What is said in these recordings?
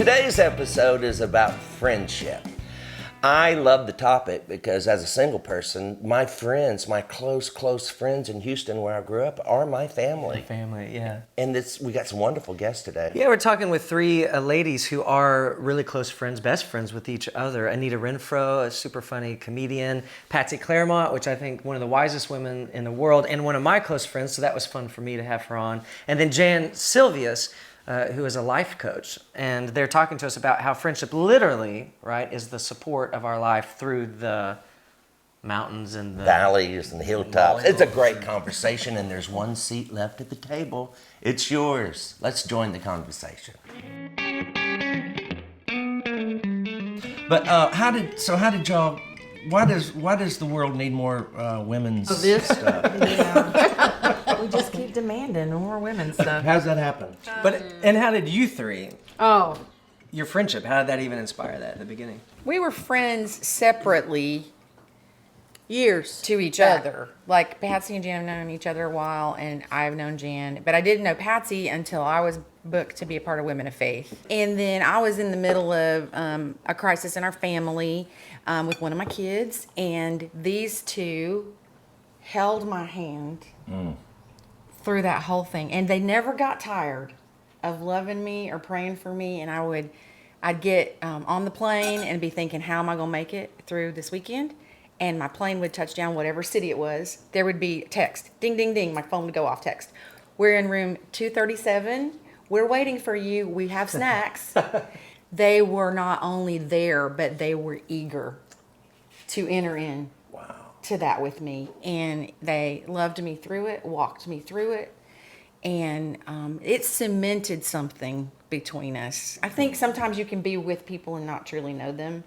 Today's episode is about friendship. I love the topic because as a single person, my friends, my close friends in Houston where I grew up are my family. Family, yeah. And we got some wonderful guests today. Yeah, we're talking with three ladies who are really close friends, best friends with each other. Anita Renfro, a super funny comedian. Patsy Claremont, which I think one of the wisest women in the world, and one of my close friends, so that was fun for me to have her on. And then Jan Silvius, who is a life coach. And they're talking to us about how friendship literally, right, is the support of our life through the mountains and the valleys and the hilltops. It's a great conversation, and there's one seat left at the table. It's yours. Let's join the conversation. But how did y'all? Why does the world need more women's stuff? Yeah. We just keep demanding more women's stuff. How's that happen? And how did you three, Oh, your friendship, how did that even inspire that at the beginning? We were friends separately years to each other. Like Patsy and Jan have known each other a while, and I've known Jan. But I didn't know Patsy until I was booked to be a part of Women of Faith. And then I was in the middle of a crisis in our family with one of my kids, and these two held my hand through that whole thing. And they never got tired of loving me or praying for me. And I'd get on the plane and be thinking, how am I gonna make it through this weekend? And my plane would touch down, whatever city it was. There would be text, ding, ding, ding. My phone would go off, text. We're in room 237. We're waiting for you. We have snacks. They were not only there, but they were eager to enter in to that with me. And they loved me through it, walked me through it. And it cemented something between us. I think sometimes you can be with people and not truly know them.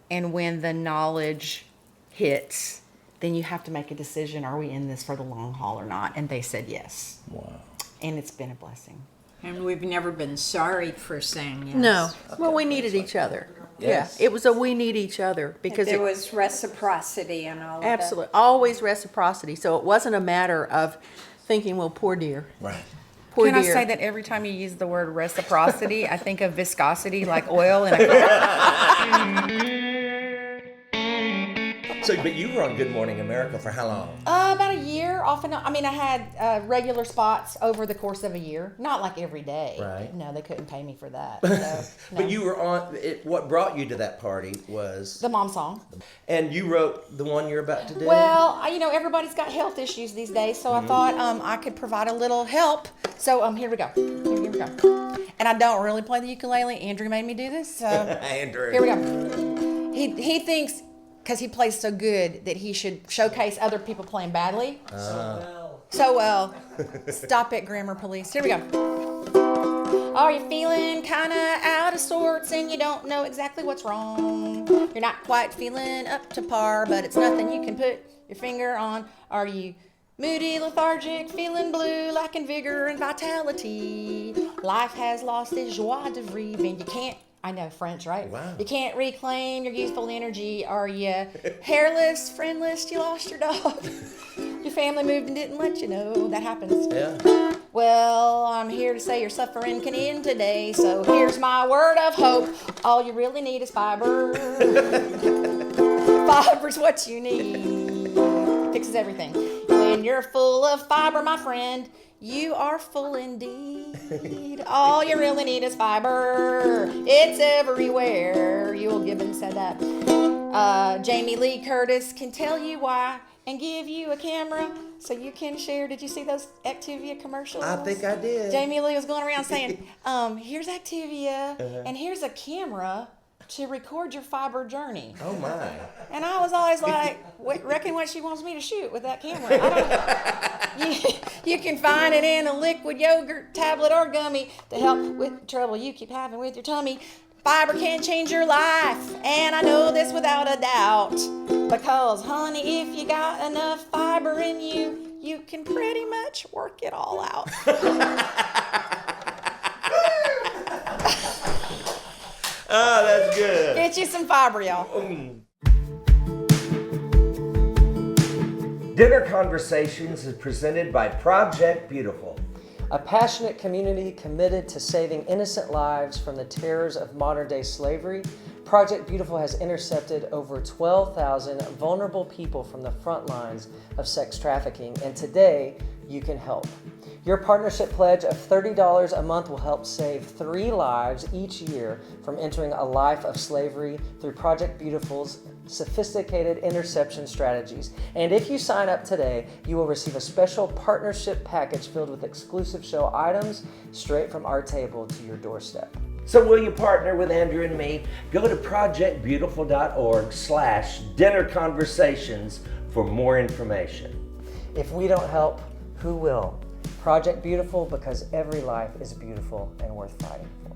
And when the knowledge hits, then you have to make a decision. Are we in this for the long haul or not? And they said yes. Wow. And it's been a blessing. And we've never been sorry for saying yes. no. Well, we needed each other. Yes. Yeah, it was a we need each other because There it was reciprocity and all of that. absolutely always reciprocity. So it wasn't a matter of thinking, well, poor dear, Right. poor Can dear. I say that every time you use the word reciprocity, I think of viscosity, like oil in a So, but you were on Good Morning America for how long? about a year, off and on. I mean, I had regular spots over the course of a year, not like every day. Right. No, they couldn't pay me for that. So, no. But you were on. What brought you to that party was, The mom song. and you wrote the one you're about to do. Well, everybody's got health issues these days, so I thought I could provide a little help. So here we go. Here we go. And I don't really play the ukulele. Andrew made me do this. So Andrew. here we go. He thinks because he plays so good that he should showcase other people playing badly. So well. Stop it, grammar police. Here we go. Are you feeling kind of out of sorts and you don't know exactly what's wrong? You're not quite feeling up to par, but it's nothing you can put your finger on. Are you moody, lethargic, feeling blue, lacking vigor and vitality? Life has lost its joie de vivre and you can't, I know French, right? Wow. You can't reclaim your youthful energy. Are you hairless, friendless, you lost your dog? Your family moved and didn't let you know. That happens. Yeah. Well, I'm here to say your suffering can end today. So here's my word of hope. All you really need is fiber. Fiber's what you need. It fixes everything. When you're full of fiber, my friend, you are full indeed. All you really need is fiber. It's everywhere. Yul Gibbons said that. Jamie Lee Curtis can tell you why and give you a camera so you can share. Did you see those Activia commercials? I think I did. Jamie Lee was going around saying, here's Activia and here's a camera to record your fiber journey. Oh my. And I was always like, reckon what she wants me to shoot with that camera. I don't you can find it in a liquid yogurt tablet or gummy to help with the trouble you keep having with your tummy. Fiber can change your life, and I know this without a doubt. Because, honey, if you got enough fiber in you, you can pretty much work it all out. Oh, that's good. Get you some fiber, y'all. Dinner Conversations is presented by Project Beautiful. a passionate community committed to saving innocent lives from the terrors of modern-day slavery. Project Beautiful has intercepted over 12,000 vulnerable people from the front lines of sex trafficking, and today you can help. Your partnership pledge of $30 a month will help save 3 lives each year from entering a life of slavery through Project Beautiful's sophisticated interception strategies. And if you sign up today, you will receive a special partnership package filled with exclusive show items straight from our table to your doorstep. So will you partner with Andrew and me? Go to projectbeautiful.org/dinner conversations for more information. If we don't help, who will? Project Beautiful, because every life is beautiful and worth fighting for.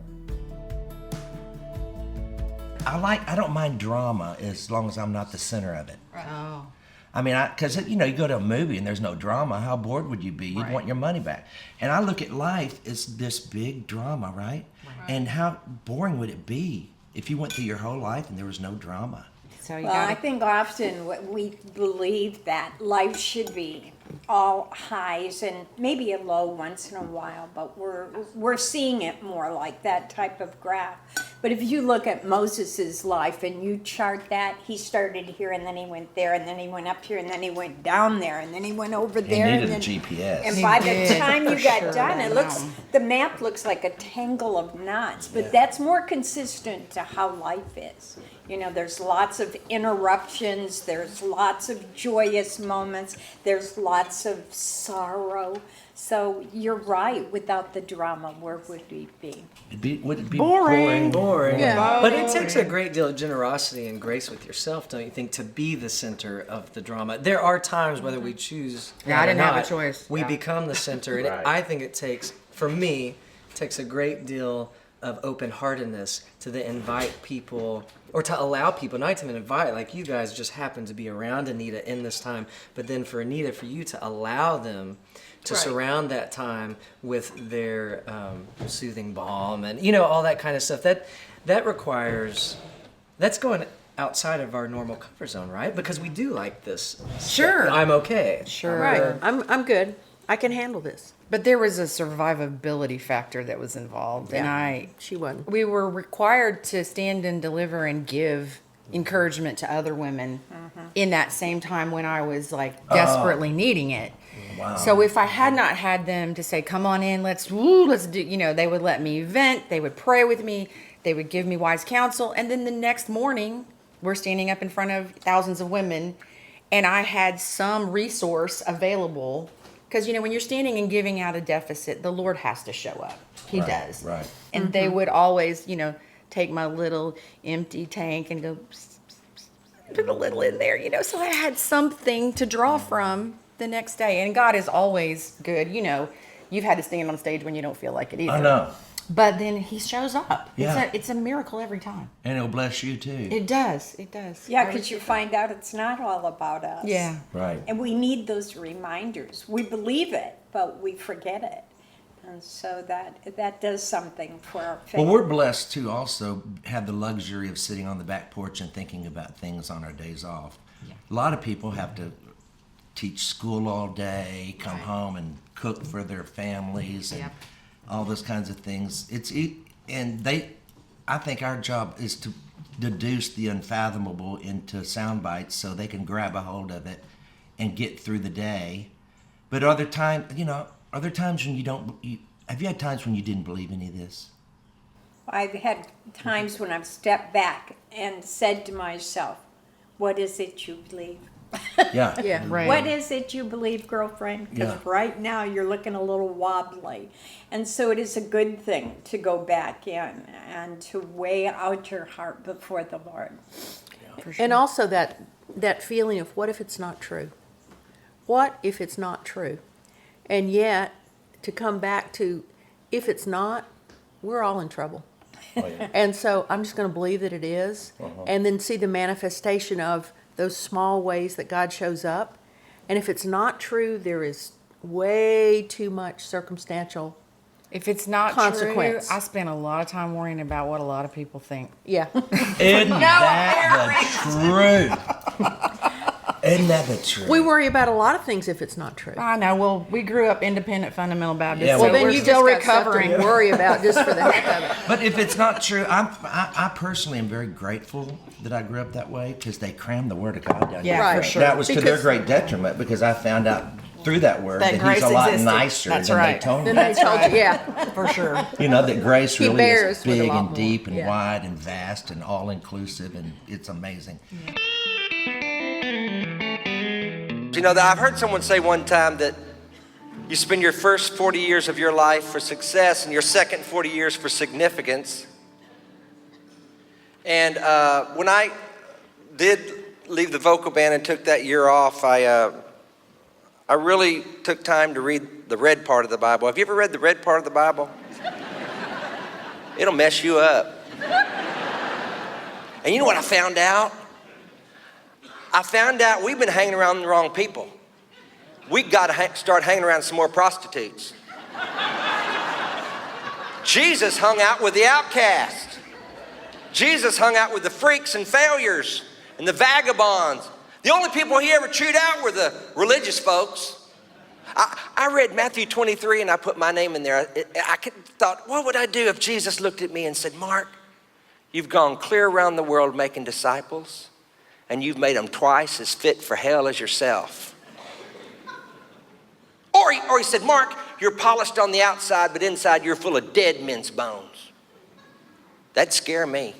I don't mind drama as long as I'm not the center of it. Oh. I mean, because you go to a movie and there's no drama, how bored would you be? You'd want your money back. And I look at life as this big drama, right? And how boring would it be if you went through your whole life and there was no drama? So you Well, I got think often we believe that life should be all highs and maybe a low once in a while, but we're seeing it more like that type of graph. But if you look at Moses's life and you chart that, he started here and then he went there and then he went up here and then he went down there and then he went over there. needed and a then, GPS. And He by did, the time for you got sure. done, I the map looks like a tangle of knots, but that's more consistent to how life is. There's lots of interruptions, there's lots of joyous moments, there's lots of sorrow. So you're right, without the drama, where would we be? Would it be Boring. Boring. Yeah. But it takes a great deal of generosity and grace with yourself, don't you think, to be the center of the drama? There are times, whether we choose Yeah, I or didn't have a not, choice. we Yeah. become the center. And Right. I think it takes, for me, it takes a great deal of open-heartedness to then invite people, or to allow people, not to invite, like you guys just happen to be around Anita in this time, but then for Anita, for you to allow them to Right. surround that time with their soothing balm and all that kind of stuff. That requires, that's going outside of our normal comfort zone, right? Because we do like this. Sure. I'm okay. Sure. Right. I'm good. I can handle this. But there was a survivability factor that was involved, and She wasn't. we were required to stand and deliver and give encouragement to other women in that same time when I was like desperately needing it. Wow. So if I had not had them to say, "Come on in, let's do," they would let me vent. They would pray with me. They would give me wise counsel, and then the next morning, we're standing up in front of thousands of women, and I had some resource available. Because, when you're standing and giving out a deficit, the Lord has to show up. He does. Right. And they would always, take my little empty tank and go, psst, psst, psst, put a little in there, So I had something to draw from the next day. And God is always good. You've had to stand on stage when you don't feel like it either. I know. But then He shows up. Yeah. It's a miracle every time. And it'll bless you too. It does. It does. Yeah, because you find out it's not all about us. Yeah. Right. And we need those reminders. We believe it, but we forget it. And so that does something for our faith. Well, we're blessed to also have the luxury of sitting on the back porch and thinking about things on our days off. A lot of people have to teach school all day, come home and cook for their families and all those kinds of things. I think our job is to deduce the unfathomable into sound bites so they can grab a hold of it and get through the day. But are there times when have you had times when you didn't believe any of this? I've had times when I've stepped back and said to myself, what is it you believe? Yeah. Yeah. Right. What is it you believe, girlfriend? Because Yeah. right now you're looking a little wobbly. And so it is a good thing to go back in and to weigh out your heart before the Lord. And also that feeling of what if it's not true? What if it's not true? And yet, to come back to if it's not, we're all in trouble. And so I'm just going to believe that it is, and then see the manifestation of those small ways that God shows up. And if it's not true, there is way too much circumstantial. If it's not Consequence. true, I spend a lot of time worrying about what a lot of people think. Yeah. Isn't that the truth? Isn't that the truth? We worry about a lot of things if it's not true. I know. Well, we grew up independent fundamental Baptist. Yeah, so well, Then we're you still just got recovering. something to worry about just for the heck of it. But if it's not true, I personally am very grateful that I grew up that way because they crammed the Word of God down. Yeah, your Right. for throat. sure. That was to their Because- great detriment because I found out through that Word That that, grace He's a lot existed. nicer That's than right. they told Then me. they told you, yeah. For sure. You know, that grace He really bears is with a big lot and more. deep and Yeah. wide and vast and all inclusive, and it's amazing. You know, I've heard someone say one time that you spend your first 40 years of your life for success and your second 40 years for significance. And when I did leave the vocal band and took that year off, I really took time to read the red part of the Bible. Have you ever read the red part of the Bible? It'll mess you up. And you know what I found out? I found out we've been hanging around the wrong people. We got to start hanging around some more prostitutes. Jesus hung out with the outcast. Jesus hung out with the freaks and failures and the vagabonds. The only people he ever chewed out were the religious folks. I read Matthew 23 and I put my name in there. I thought, what would I do if Jesus looked at me and said, Mark, you've gone clear around the world making disciples, and you've made them twice as fit for hell as yourself. Or he said, Mark, you're polished on the outside, but inside you're full of dead men's bones. That'd scare me.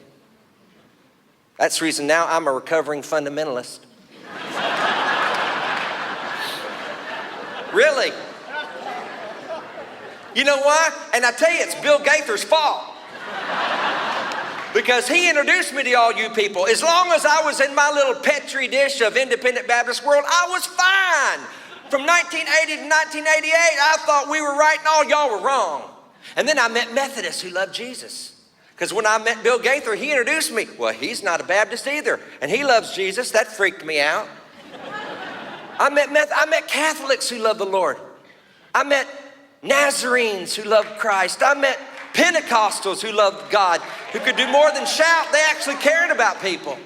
That's the reason now I'm a recovering fundamentalist. Really? You know why? And I tell you, it's Bill Gaither's fault. Because he introduced me to all you people. As long as I was in my little petri dish of independent Baptist world, I was fine. From 1980 to 1988, I thought we were right and all y'all were wrong. And then I met Methodists who loved Jesus. Because when I met Bill Gaither, he introduced me. Well, he's not a Baptist either, and he loves Jesus. That freaked me out. I met Catholics who love the Lord. I met Nazarenes who love Christ. I met Pentecostals who loved God, who could do more than shout. They actually cared about people.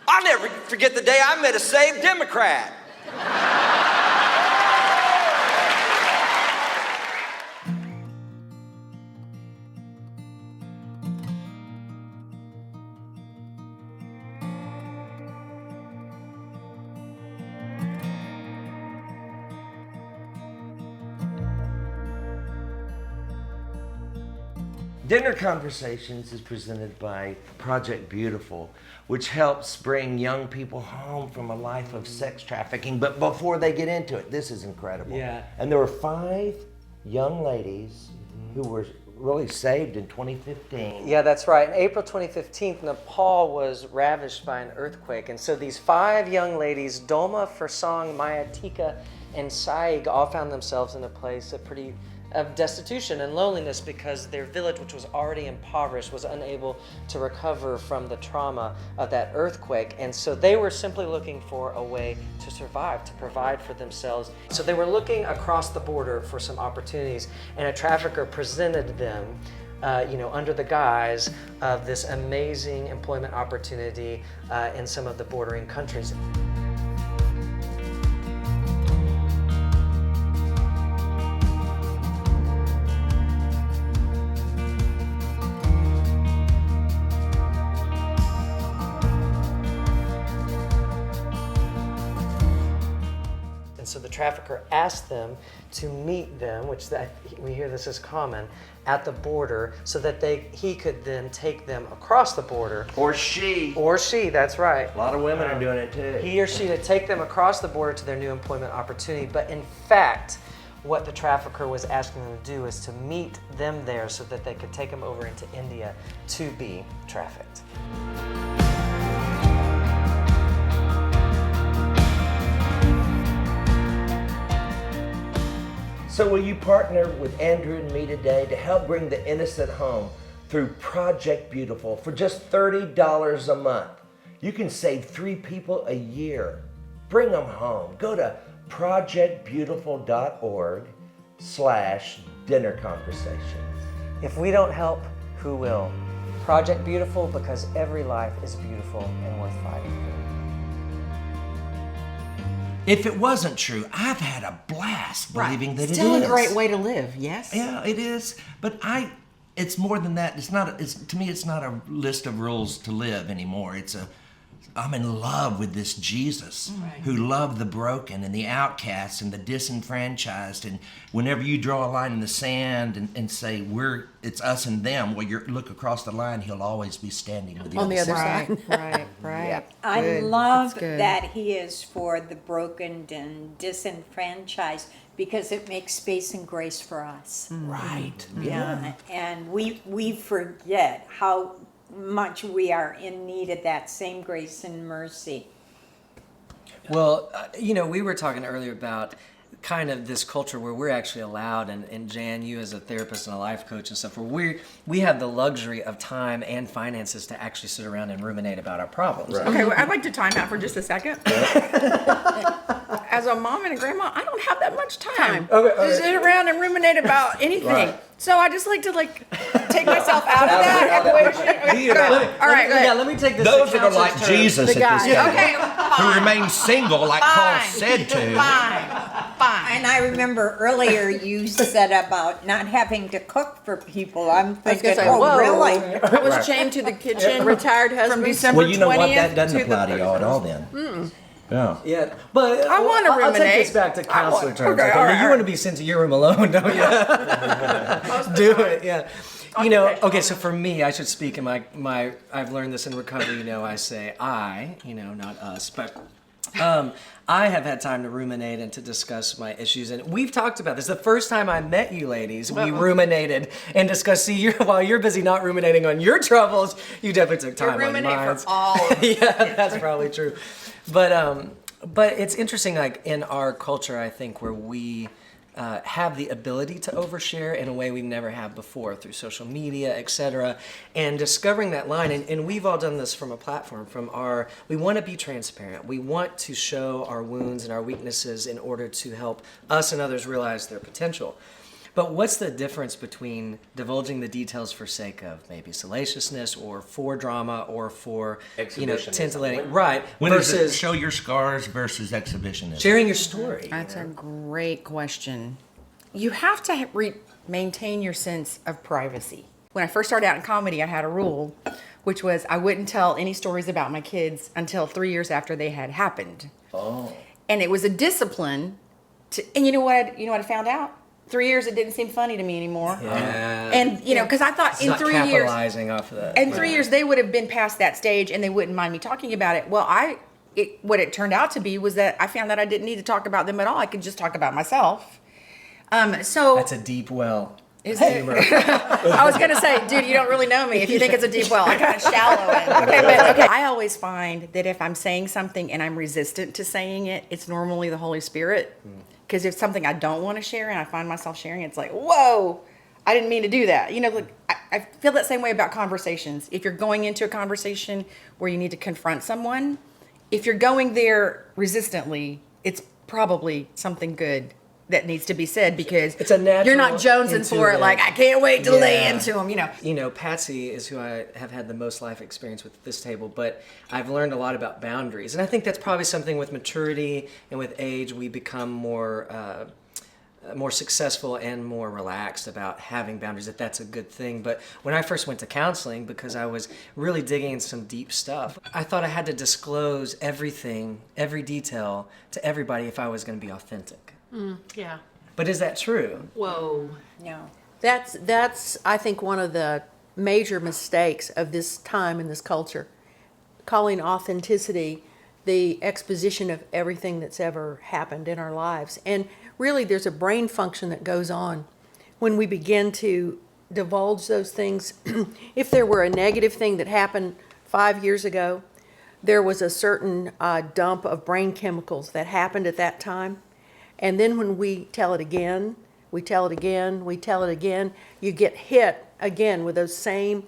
I'll never forget the day I met a saved Democrat. Dinner Conversations is presented by Project Beautiful, which helps bring young people home from a life of sex trafficking. But before they get into it, this is incredible. Yeah. And there were 5 young ladies who were really saved in 2015. Yeah, that's right. In April 2015, Nepal was ravaged by an earthquake. And so these 5 young ladies, Dolma, Fursang, Maya, Tika, and Saig, all found themselves in a place of destitution and loneliness because their village, which was already impoverished, was unable to recover from the trauma of that earthquake. And so they were simply looking for a way to survive, to provide for themselves. So they were looking across the border for some opportunities, and a trafficker presented them under the guise of this amazing employment opportunity in some of the bordering countries. So the trafficker asked them to meet them, we hear this is common, at the border so that he could then take them across the border. Or she. Or she, that's right. A lot of women are doing it too. He or she to take them across the border to their new employment opportunity. But in fact, what the trafficker was asking them to do is to meet them there so that they could take them over into India to be trafficked. So will you partner with Andrew and me today to help bring the innocent home through Project Beautiful for just $30 a month? You can save 3 people a year. Bring them home. Go to projectbeautiful.org/dinner conversations. If we don't help, who will? Project Beautiful, because every life is beautiful and worth fighting for. If it wasn't true, I've had a blast believing that Still it is. a great way to live, yes? Yeah, it is. But it's more than that. It's not. To me, it's not a list of rules to live anymore. I'm in love with this Jesus who loved the broken and the outcasts and the disenfranchised. And whenever you draw a line in the sand and say it's us and them, well, you look across the line, he'll always be standing with you On the other Right, side. right. I Good. love That's good. that he is for the broken and disenfranchised because it makes space and grace for us. Right. Yeah, and we forget how much we are in need of that same grace and mercy. Well, we were talking earlier about kind of this culture where we're actually allowed, and Jan, you as a therapist and a life coach and stuff, where we have the luxury of time and finances to actually sit around and ruminate about our problems. Okay, well, I'd like to time out for just a second. As a mom and a grandma, I don't have that much time to sit around and ruminate about anything. Right. So I just like to take myself out of that equation. Okay, go ahead. All right, go ahead. Let me take this. Those to that are like counselor's terms. Jesus at this table, Okay, who remain single, like Paul said to. Fine. And I remember earlier you said about not having to cook for people. I'm was gonna thinking, say, oh, whoa. really? I was chained to the kitchen. Retired from husband. December 20th Well, you know what? That doesn't to apply the to y'all at all then. Yeah. Yeah, but I wanna I'll take ruminate. this back to counselor terms. okay, Okay, all right, you all want to be sent to your room alone, don't you? Do it, yeah. Okay, so for me, I should speak in my I've learned this in recovery, I say I, not us, but I have had time to ruminate and to discuss my issues, and we've talked about this. The first time I met you ladies, we ruminated and discussed. See, while you're busy not ruminating on your troubles, you definitely took time on ruminate mine. for all of Yeah, that's probably true. But it's interesting, like in our culture, I think, where we have the ability to overshare in a way we've never had before through social media, etc. And discovering that line, and we've all done this from a platform, we want to be transparent. We want to show our wounds and our weaknesses in order to help us and others realize their potential. But what's the difference between divulging the details for sake of maybe salaciousness or for drama or for, titillating, right, When is it versus show your scars versus exhibitionism? sharing your story? That's a great question. You have to maintain your sense of privacy. When I first started out in comedy, I had a rule, which was I wouldn't tell any stories about my kids until 3 years after they had happened. Oh. And it was a discipline and you know what I found out? 3 years, it didn't seem funny to me anymore. Yeah. And, because I thought It's in not 3 years, capitalizing off of that. in 3 years, they would have been past that stage and they wouldn't mind me talking about it. Well, what it turned out to be was that I found that I didn't need to talk about them at all. I could just talk about myself. So That's a deep well. is it? I was gonna say, dude, you don't really know me if you think it's a deep well. I kind of shallow it. Okay. I always find that if I'm saying something and I'm resistant to saying it, it's normally the Holy Spirit. Because if something I don't want to share and I find myself sharing, it's like, whoa, I didn't mean to do that. I feel that same way about conversations. If you're going into a conversation where you need to confront someone, if you're going there resistantly, it's probably something good that needs to be said because It's a natural you're not jonesing for it intuitive- like, I can't wait to lay Yeah. into them, Patsy is who I have had the most life experience with at this table, but I've learned a lot about boundaries. And I think that's probably something with maturity and with age, we become more successful and more relaxed about having boundaries, that's a good thing. But when I first went to counseling, because I was really digging in some deep stuff, I thought I had to disclose everything, every detail to everybody if I was going to be authentic. Yeah. But is that true? Whoa. No. That's I think one of the major mistakes of this time in this culture, calling authenticity the exposition of everything that's ever happened in our lives. And really there's a brain function that goes on when we begin to divulge those things. If there were a negative thing that happened 5 years ago, there was a certain dump of brain chemicals that happened at that time. And then when we tell it again, we tell it again, we tell it again, you get hit again with those same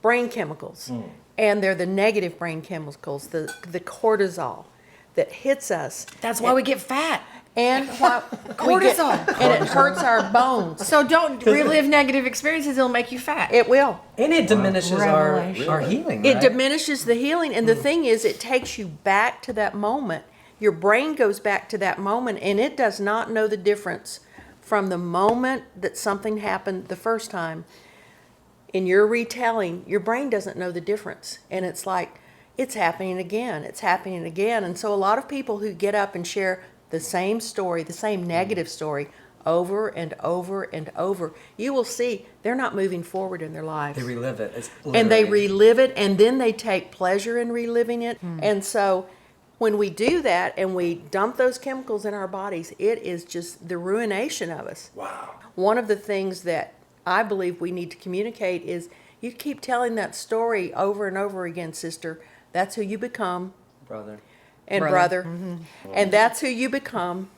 brain chemicals. And they're the negative brain chemicals, the cortisol that hits us. That's why we get fat. And why we get- Cortisol. and it hurts our bones. So don't relive negative experiences, it'll make you fat. It will. And it diminishes our Revelation. healing, It right? diminishes the healing. And the thing is, it takes you back to that moment. your brain goes back to that moment, and it does not know the difference from the moment that something happened the first time. In your retelling, your brain doesn't know the difference. And it's like, it's happening again, it's happening again. And so a lot of people who get up and share the same story, the same negative story, over and over and over, you will see they're not moving forward in their lives. They relive it. It's And they literally- relive it, and then they take pleasure in reliving it. And so when we do that and we dump those chemicals in our bodies, it is just the ruination of us. Wow. One of the things that I believe we need to communicate is you keep telling that story over and over again, sister. That's who you become, brother. and brother. And that's who you become.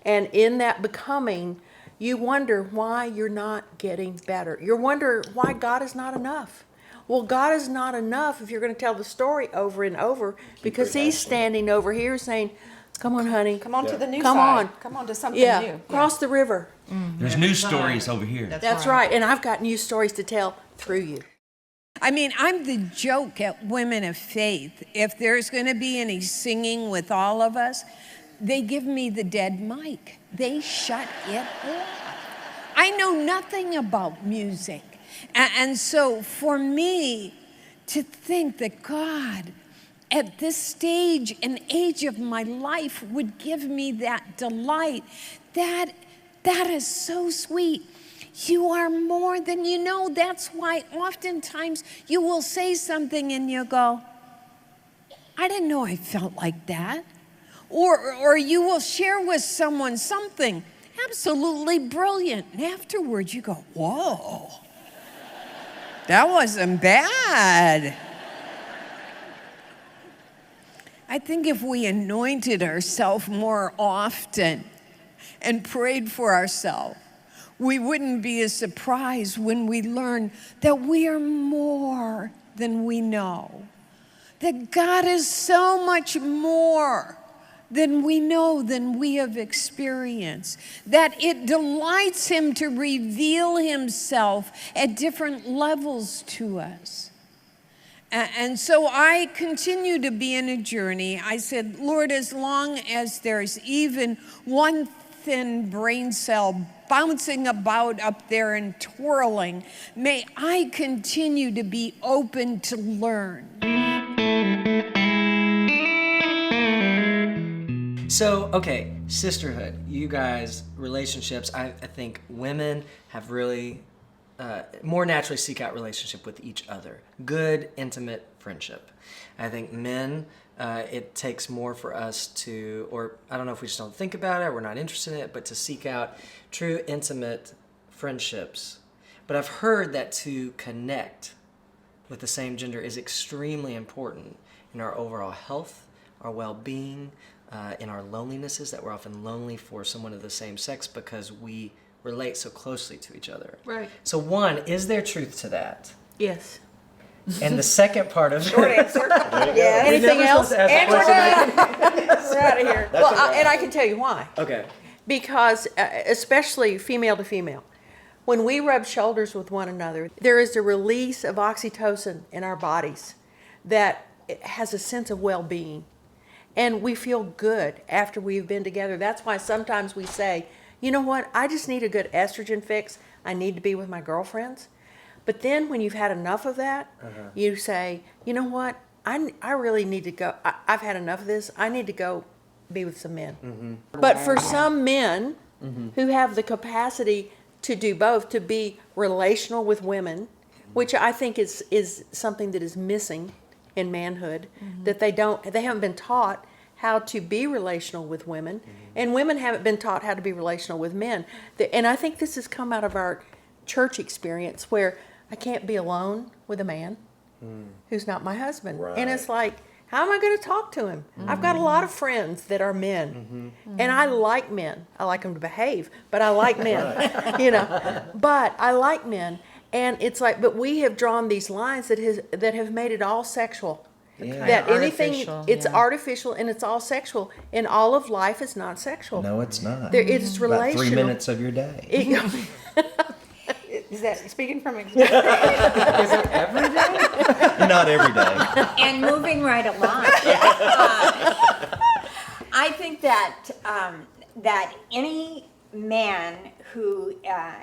And in that becoming, you wonder why you're not getting better. You wonder why God is not enough. Well, God is not enough if you're going to tell the story over and over, because He's standing over here saying, come on, honey. Come on to the new Come side. on. Come on to something Yeah, new. cross the river. There's new stories over here. That's right. And I've got new stories to tell through you. I mean, I'm the joke at Women of Faith. If there's going to be any singing with all of us, they give me the dead mic. They shut it off. I know nothing about music. And so for me to think that God, at this stage and age of my life, would give me that delight, that is so sweet. You are more than you know. That's why oftentimes you will say something and you go, I didn't know I felt like that. Or you will share with someone something absolutely brilliant. And afterwards you go, whoa, that wasn't bad. I think if we anointed ourselves more often and prayed for ourselves, we wouldn't be as surprised when we learn that we are more than we know. That God is so much more than we know, than we have experienced. That it delights Him to reveal Himself at different levels to us. And so I continue to be in a journey. I said, Lord, as long as there's even one thin brain cell bouncing about up there and twirling, may I continue to be open to learn. So, okay, sisterhood. You guys, relationships. I think women have really more naturally seek out relationship with each other. Good, intimate friendship. I think men, it takes more for us to, or I don't know if we just don't think about it, or we're not interested in it, but to seek out true, intimate friendships. But I've heard that to connect with the same gender is extremely important in our overall health, our well-being, in our lonelinesses, that we're often lonely for someone of the same sex because we relate so closely to each other. Right. So one, is there truth to that? Yes. And the second part of Short answer. Yeah. Anything else? We're out of here. Well, and I can tell you why. Okay. Because, especially female to female, when we rub shoulders with one another, there is a release of oxytocin in our bodies that has a sense of well-being. And we feel good after we've been together. That's why sometimes we say, you know what, I just need a good estrogen fix. I need to be with my girlfriends. But then when you've had enough of that, you say, you know what, I really need to go. I've had enough of this. I need to go be with some men. But for some men who have the capacity to do both, to be relational with women, which I think is something that is missing in manhood, that they haven't been taught how to be relational with women, and women haven't been taught how to be relational with men. And I think this has come out of our church experience, where I can't be alone with a man who's not my husband. And it's like, how am I going to talk to him? I've got a lot of friends that are men, and I like men. I like them to behave, but I like men, you know. But I like men, and it's like, but we have drawn these lines that have made it all sexual. Yeah. That anything, Artificial, it's yeah. artificial and it's all sexual, and all of life is not sexual. No, it's not. It's About relational. 3 minutes of your day. Is that speaking from experience? Not every day. And moving right along. I I think that that any man who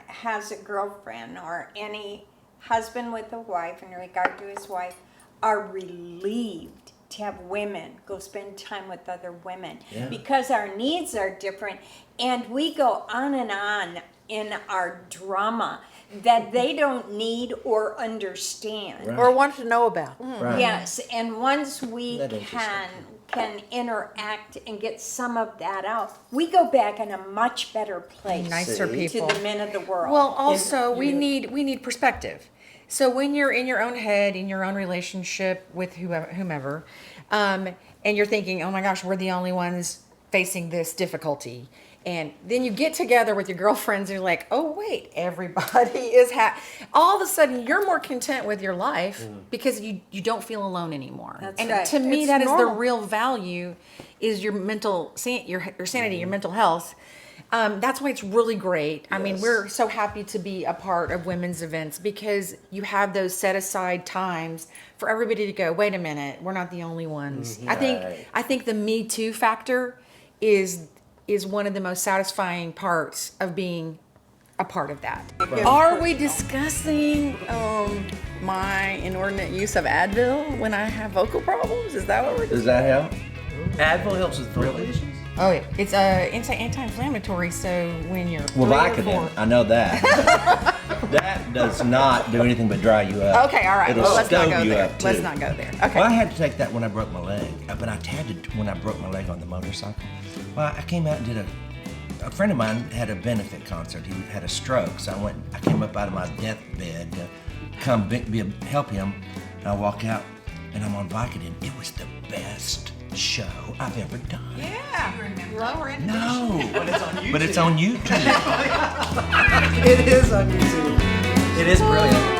has a girlfriend or any husband with a wife in regard to his wife are relieved to have women go spend time with other women because our needs are different and we go on and on in our drama that they don't need or understand. Or want to know about. Right. Yes, and once we That interesting. can interact and get some of that out, we go back in a much better place Nicer to people. the men of the world. Well, also we need perspective. So when you're in your own head, in your own relationship with whomever, and you're thinking, oh my gosh, we're the only ones facing this difficulty. And then you get together with your girlfriends, and you're like, oh wait, everybody is all of a sudden you're more content with your life because you don't feel alone anymore. That's and right. to me, It's that is the normal. real value is your mental your sanity, your mental health. That's why it's really great. I mean, we're so happy to be a part of women's events because you have those set aside times for everybody to go, wait a minute, we're not the only ones. I think the Me Too factor is one of the most satisfying parts of being a part of that. Are we discussing my inordinate use of Advil when I have vocal problems? Is that what we're Does that help? Advil helps with vocal issues. Oh, yeah. It's anti-inflammatory. So when you're Well, 3 or Vicodin, 4 I know that. That does not do anything but dry you up. Okay, all right. It'll Well, let's not stove go you there. up, Let's too. not go there. Okay. Well, I had to take that when I broke my leg, but I had to when I broke my leg on the motorcycle. Well, I came out and did a friend of mine had a benefit concert. He had a stroke, so I came up out of my deathbed to come help him. And I walk out, and I'm on Vicodin. It was the best show I've ever done. Yeah. Lower No, but it's on YouTube. It is on YouTube. It is brilliant.